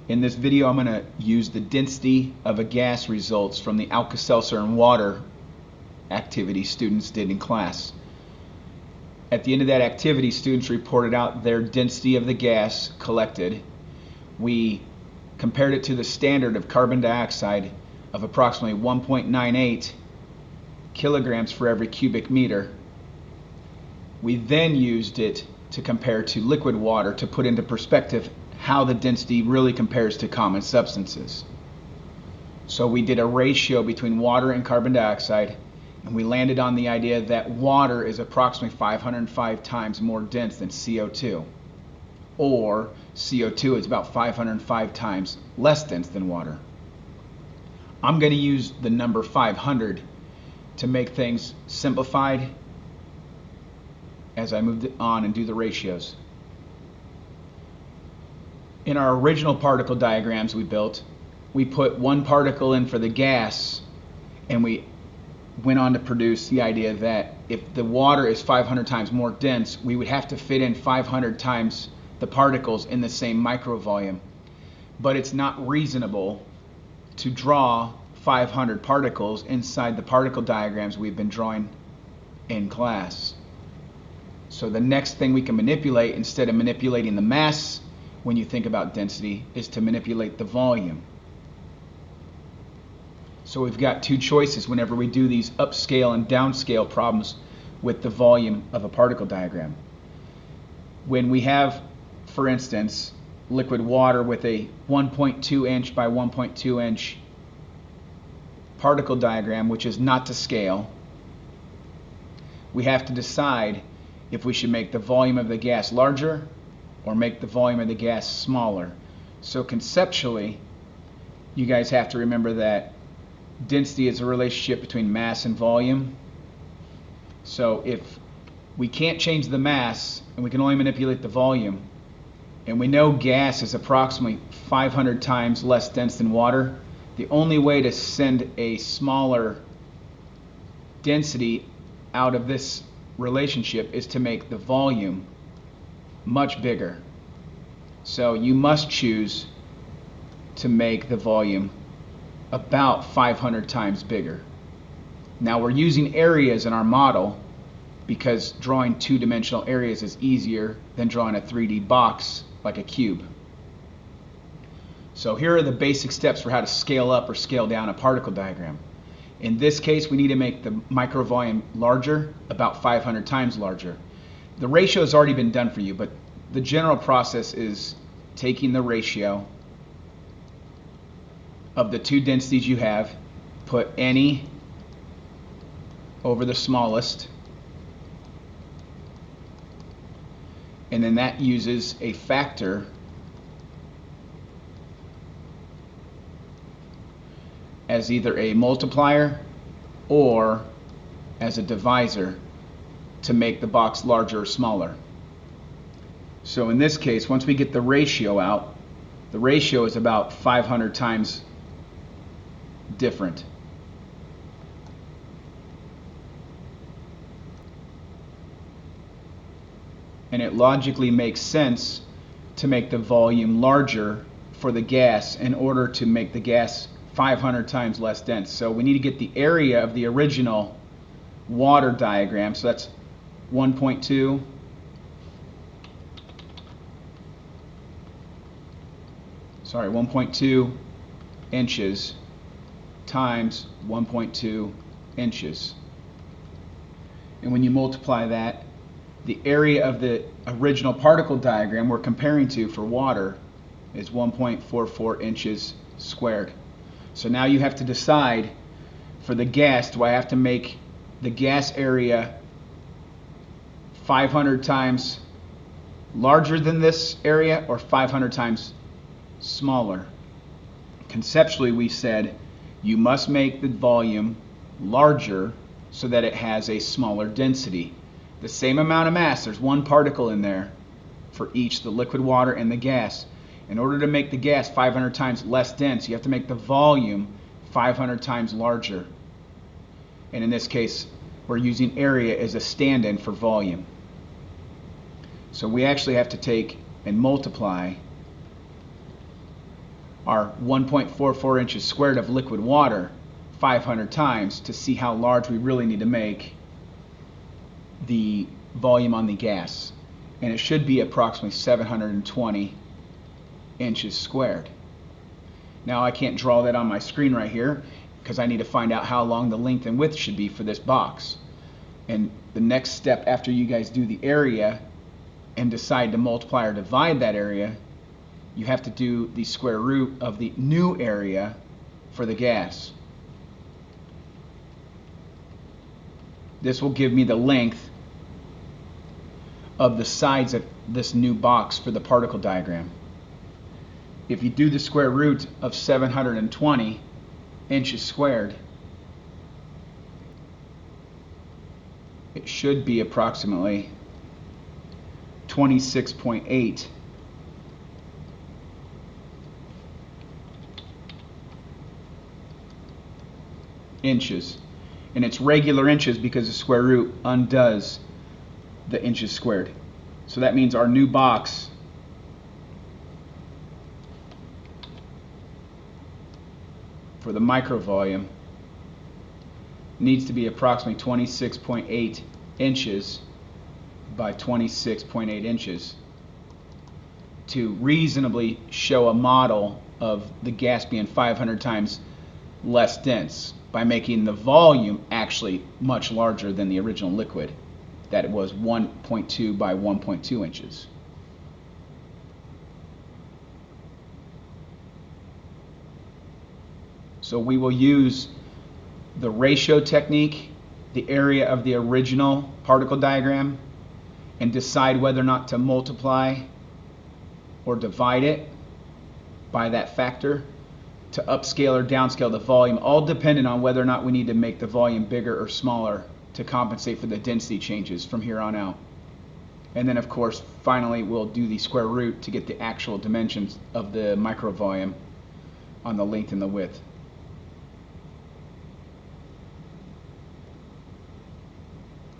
In this video, I'm going to use the density of a gas results from the Alka-Seltzer and water activity students did in class. At the end of that activity, students reported out their density of the gas collected. We compared it to the standard of carbon dioxide of approximately 1.98 kilograms for every cubic meter. We then used it to compare to liquid water to put into perspective how the density really compares to common substances. So we did a ratio between water and carbon dioxide, and we landed on the idea that water is approximately 505 times more dense than CO2, or CO2 is about 505 times less dense than water. I'm going to use the number 500 to make things simplified as I move on and do the ratios. In our original particle diagrams we built, we put one particle in for the gas, and we went on to produce the idea that if the water is 500 times more dense, we would have to fit in 500 times the particles in the same microvolume. But it's not reasonable to draw 500 particles inside the particle diagrams we've been drawing in class. So the next thing we can manipulate, instead of manipulating the mass when you think about density, is to manipulate the volume. So we've got two choices whenever we do these upscale and downscale problems with the volume of a particle diagram. When we have, for instance, liquid water with a 1.2 inch by 1.2 inch particle diagram, which is not to scale, we have to decide if we should make the volume of the gas larger or make the volume of the gas smaller. So conceptually, you guys have to remember that density is a relationship between mass and volume. So if we can't change the mass and we can only manipulate the volume, and we know gas is approximately 500 times less dense than water, the only way to send a smaller density out of this relationship is to make the volume much bigger. So you must choose to make the volume about 500 times bigger. Now we're using areas in our model because drawing two-dimensional areas is easier than drawing a 3D box like a cube. So here are the basic steps for how to scale up or scale down a particle diagram. In this case, we need to make the microvolume larger, about 500 times larger. The ratio has already been done for you, but the general process is taking the ratio of the two densities you have, put any over the smallest, and then that uses a factor as either a multiplier or as a divisor to make the box larger or smaller. So in this case, once we get the ratio out, the ratio is about 500 times different. And it logically makes sense to make the volume larger for the gas in order to make the gas 500 times less dense. So we need to get the area of the original water diagram. So that's 1.2 inches times 1.2 inches. And when you multiply that, the area of the original particle diagram we're comparing to for water is 1.44 inches squared. So now you have to decide for the gas, do I have to make the gas area 500 times larger than this area or 500 times smaller? Conceptually, we said you must make the volume larger so that it has a smaller density. The same amount of mass, there's one particle in there for each, the liquid water and the gas. In order to make the gas 500 times less dense, you have to make the volume 500 times larger. And in this case, we're using area as a stand-in for volume. So we actually have to take and multiply our 1.44 inches squared of liquid water 500 times to see how large we really need to make the volume on the gas. And it should be approximately 720 inches squared. Now I can't draw that on my screen right here because I need to find out how long the length and width should be for this box. And the next step after you guys do the area and decide to multiply or divide that area, you have to do the square root of the new area for the gas. This will give me the length of the sides of this new box for the particle diagram. If you do the square root of 720 inches squared, it should be approximately 26.8 inches. And it's regular inches because the square root undoes the inches squared. So that means our new box for the micro volume needs to be approximately 26.8 inches by 26.8 inches to reasonably show a model of the gas being 500 times less dense by making the volume actually much larger than the original liquid, that it was 1.2 by 1.2 inches. So we will use the ratio technique, the area of the original particle diagram, and decide whether or not to multiply or divide it by that factor to upscale or downscale the volume, all dependent on whether or not we need to make the volume bigger or smaller to compensate for the density changes from here on out. And then of course finally we'll do the square root to get the actual dimensions of the micro volume on the length and the width.